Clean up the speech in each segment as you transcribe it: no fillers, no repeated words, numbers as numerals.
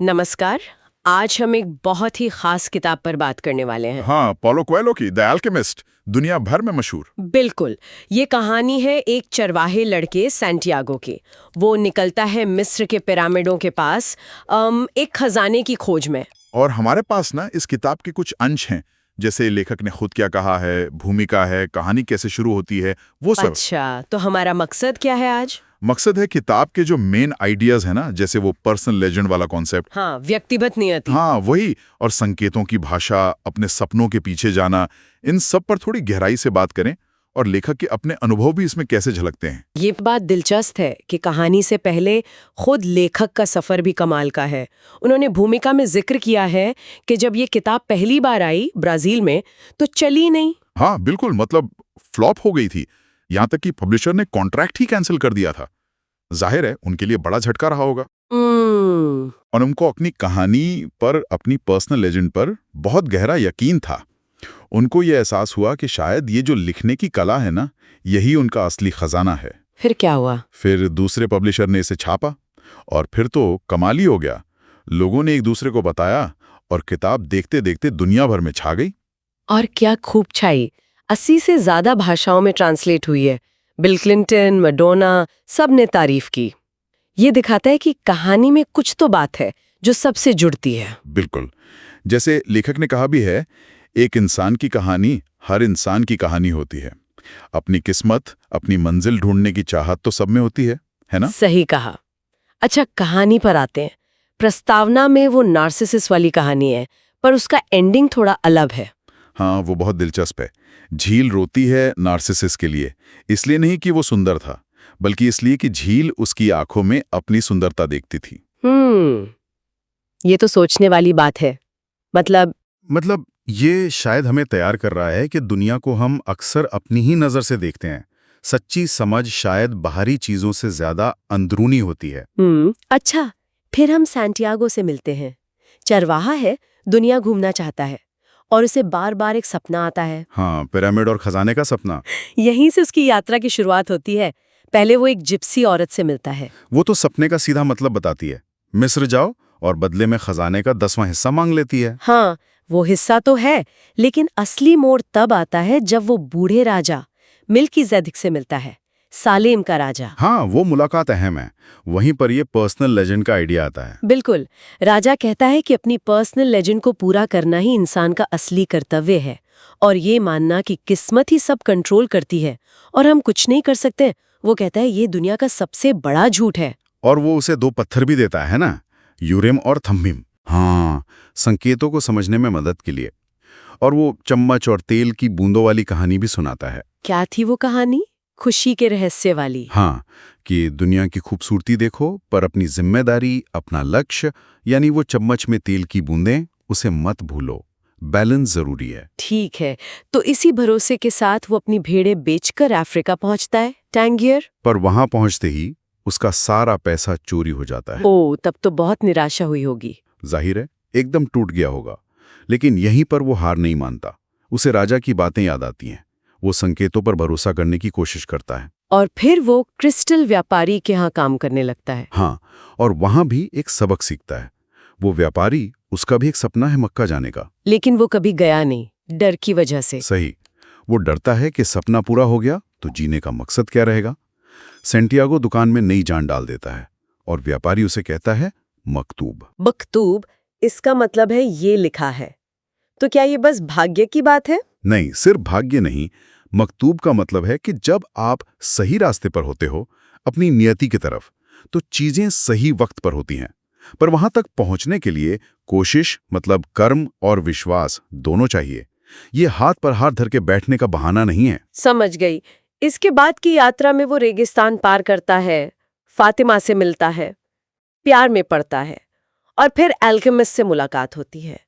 नमस्कार। आज हम एक बहुत ही खास किताब पर बात करने वाले हैं। हाँ, पॉलो कोएल्हो की द अल्केमिस्ट, दुनिया भर में मशहूर। बिल्कुल। ये कहानी है एक चरवाहे लड़के सैंटियागो की। वो निकलता है मिस्र के पिरामिडों के पास एक खजाने की खोज में। और हमारे पास ना इस किताब के कुछ अंश हैं, जैसे लेखक ने खुद क्या कहा है, भूमिका है, कहानी कैसे शुरू होती है, वो सब। अच्छा, तो हमारा मकसद क्या है आज? मकसद है किताब के जो मेन आइडियाज है ना, जैसे वो पर्सनल लेजेंड वाला कॉन्सेप्ट। हाँ, व्यक्तिगत नियति। हाँ वही, और संकेतों की भाषा, अपने सपनों के पीछे जाना, इन सब पर थोड़ी गहराई से बात करें, और लेखक के अपने अनुभव भी इसमें कैसे झलकते हैं। ये बात दिलचस्प है कि कहानी से पहले खुद लेखक का सफर भी कमाल का है। उन्होंने भूमिका में जिक्र किया है कि जब ये किताब पहली बार आई ब्राजील में तो चली नहीं। हाँ बिल्कुल, मतलब फ्लॉप हो गई थी, यहाँ तक कि पब्लिशर ने कॉन्ट्रैक्ट ही कैंसिल कर दिया था। जाहिर है उनके लिए बड़ा झटका रहा होगा। और उनको अपनी कहानी पर, अपनी पर्सनल लेजेंड पर बहुत गहरा यकीन था। उनको ये एहसास हुआ कि शायद ये जो लिखने की कला है ना, यही उनका असली खजाना है। फिर क्या हुआ? फिर दूसरे पब्लिशर ने इसे छापा, और फिर तो कमाल ही हो गया। लोगों ने एक दूसरे को बताया, और किताब देखते देखते दुनिया भर में छा गई। और क्या खूब छाई। 80 से ज्यादा भाषाओं में ट्रांसलेट हुई है। बिल क्लिंटन, मैडोना, सब ने तारीफ की। ये दिखाता है कि कहानी में कुछ तो बात है जो सबसे जुड़ती है। बिल्कुल, जैसे लेखक ने कहा भी है, एक इंसान की कहानी हर इंसान की कहानी होती है। अपनी किस्मत, अपनी मंजिल ढूंढने की चाहत तो सब में होती है ना? सही कहा। अच्छा, कहानी पर आते हैं। प्रस्तावना में वो नार्सिसिस वाली कहानी है, पर उसका एंडिंग थोड़ा अलग है। हाँ, वो बहुत दिलचस्प है। झील रोती है नार्सिसिस के लिए, इसलिए नहीं कि वो सुंदर था, बल्कि इसलिए कि झील उसकी आंखों में अपनी सुंदरता देखती थी। ये तो सोचने वाली बात है। मतलब ये शायद हमें तैयार कर रहा है कि दुनिया को हम अक्सर अपनी ही नज़र से देखते हैं। सच्ची समझ शायद बाहरी चीज़ों से ज़्यादा अंदरूनी होती है। अच्छा, फिर हम सैंटियागो से मिलते हैं। चरवाहा है, दुनिया घूमना चाहता है, और उसे बार बार एक सपना आता है। हाँ, पिरामिड और खजाने का सपना। यहीं से उसकी यात्रा की शुरुआत होती है। पहले वो एक जिप्सी औरत से मिलता है। वो तो सपने का सीधा मतलब बताती है। मिस्र जाओ और बदले में खजाने का 10वां हिस्सा मांग लेती है। हाँ, वो हिस्सा तो है, लेकिन असली मोड़ तब आता है जब वो बूढ़े राजा मिल्कीज़ेदेक से मिलता है, सालेम का राजा। हाँ, वो मुलाकात अहम है। वहीं पर ये पर्सनल लेजेंड का आइडिया आता है। बिल्कुल। राजा कहता है कि अपनी पर्सनल लेजेंड को पूरा करना ही इंसान का असली कर्तव्य है, और ये मानना कि किस्मत ही सब कंट्रोल करती है और हम कुछ नहीं कर सकते, वो कहता है ये दुनिया का सबसे बड़ा झूठ है। और वो उसे 2 पत्थर भी देता है ना, यूरेम और थम्मीम। हाँ, संकेतों को समझने में मदद के लिए। और वो चम्मच और तेल की बूंदों वाली कहानी भी सुनाता है। क्या थी वो कहानी? खुशी के रहस्य वाली। हाँ, कि दुनिया की खूबसूरती देखो, पर अपनी जिम्मेदारी, अपना लक्ष्य, यानी वो चम्मच में तेल की बूंदें, उसे मत भूलो। बैलेंस जरूरी है। ठीक है, तो इसी भरोसे के साथ वो अपनी भेड़ें बेचकर अफ्रीका पहुंचता है, टैंगियर। पर वहां पहुंचते ही उसका सारा पैसा चोरी हो जाता है। ओ, तब तो बहुत निराशा हुई होगी। जाहिर है, एकदम टूट गया होगा। लेकिन यहीं पर वो हार नहीं मानता। उसे राजा की बातें याद आती हैं। वो संकेतों पर भरोसा करने की कोशिश करता है। और फिर वो क्रिस्टल व्यापारी के यहाँ काम करने लगता है। हाँ, और वहां भी एक सबक सीखता है। वो व्यापारी, उसका भी एक सपना है मक्का जाने का। लेकिन वो कभी गया नहीं, डर की वजह से। सही, वो डरता है कि सपना पूरा हो गया तो जीने का मकसद क्या रहेगा। सैंटियागो दुकान में नई जान डाल देता है, और व्यापारी उसे कहता है मकतूब। मकतूब, इसका मतलब है ये लिखा है। तो क्या ये बस भाग्य की बात है? नहीं, सिर्फ भाग्य नहीं। मकतूब का मतलब है कि जब आप सही रास्ते पर होते हो, अपनी नियति की तरफ, तो चीजें सही वक्त पर होती हैं। पर वहां तक पहुंचने के लिए कोशिश, मतलब कर्म और विश्वास दोनों चाहिए। ये हाथ पर हाथ धर के बैठने का बहाना नहीं है। समझ गई। इसके बाद की यात्रा में वो रेगिस्तान पार करता है, फातिमा से मिलता है, प्यार में पड़ता है, और फिर एल्केमिस्ट से मुलाकात होती है।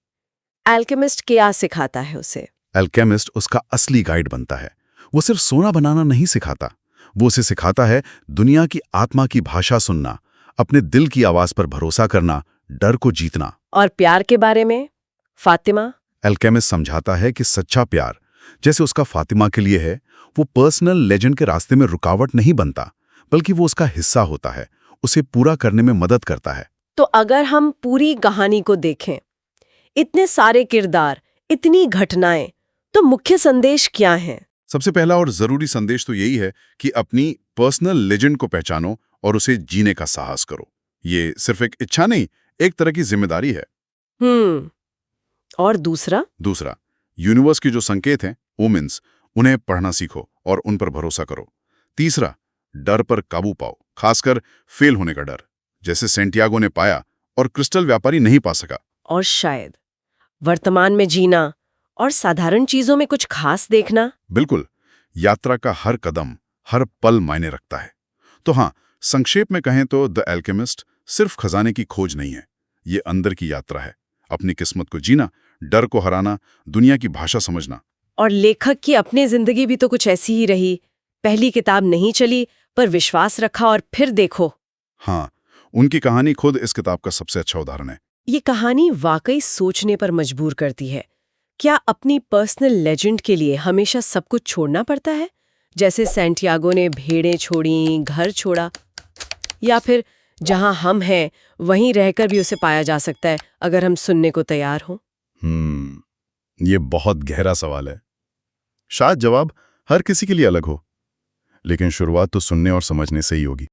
एल्केमिस्ट क्या सिखाता है उसे? एल्केमिस्ट उसका असली गाइड बनता है। वो सिर्फ सोना बनाना नहीं सिखाता, वो उसे सिखाता है दुनिया की आत्मा की भाषा सुनना, अपने दिल की आवाज पर भरोसा करना, डर को जीतना। और प्यार के बारे में? फातिमा? एल्केमिस्ट समझाता है कि सच्चा प्यार, जैसे उसका फातिमा के लिए है, वो पर्सनल लेजेंड के रास्ते में रुकावट नहीं बनता, बल्कि वो उसका हिस्सा होता है, उसे पूरा करने में मदद करता है। तो अगर हम पूरी कहानी को देखें, इतने सारे किरदार, इतनी घटनाएं, तो मुख्य संदेश क्या है? सबसे पहला और जरूरी संदेश तो यही है कि अपनी पर्सनल लेजेंड को पहचानो और उसे जीने का साहस करो। ये सिर्फ एक इच्छा नहीं, एक तरह की जिम्मेदारी है। और दूसरा? दूसरा, यूनिवर्स के जो संकेत हैं, ओमेन्स, उन्हें पढ़ना सीखो और उन पर भरोसा करो। तीसरा, डर पर काबू पाओ, खासकर फेल होने का डर, जैसे सेंटियागो ने पाया और क्रिस्टल व्यापारी नहीं पा सका। और शायद वर्तमान में जीना और साधारण चीजों में कुछ खास देखना। बिल्कुल, यात्रा का हर कदम, हर पल मायने रखता है। तो हाँ, संक्षेप में कहें तो द एल्केमिस्ट सिर्फ खजाने की खोज नहीं है, ये अंदर की यात्रा है। अपनी किस्मत को जीना, डर को हराना, दुनिया की भाषा समझना। और लेखक की अपनी जिंदगी भी तो कुछ ऐसी ही रही। पहली किताब नहीं चली, पर विश्वास रखा और फिर देखो। हाँ, उनकी कहानी खुद इस किताब का सबसे अच्छा उदाहरण है। ये कहानी वाकई सोचने पर मजबूर करती है। क्या अपनी पर्सनल लेजेंड के लिए हमेशा सब कुछ छोड़ना पड़ता है, जैसे सैंटियागो ने भेड़ें छोड़ी, घर छोड़ा? या फिर जहां हम हैं वहीं रहकर भी उसे पाया जा सकता है, अगर हम सुनने को तैयार हों? ये बहुत गहरा सवाल है। शायद जवाब हर किसी के लिए अलग हो, लेकिन शुरुआत तो सुनने और समझने से ही होगी।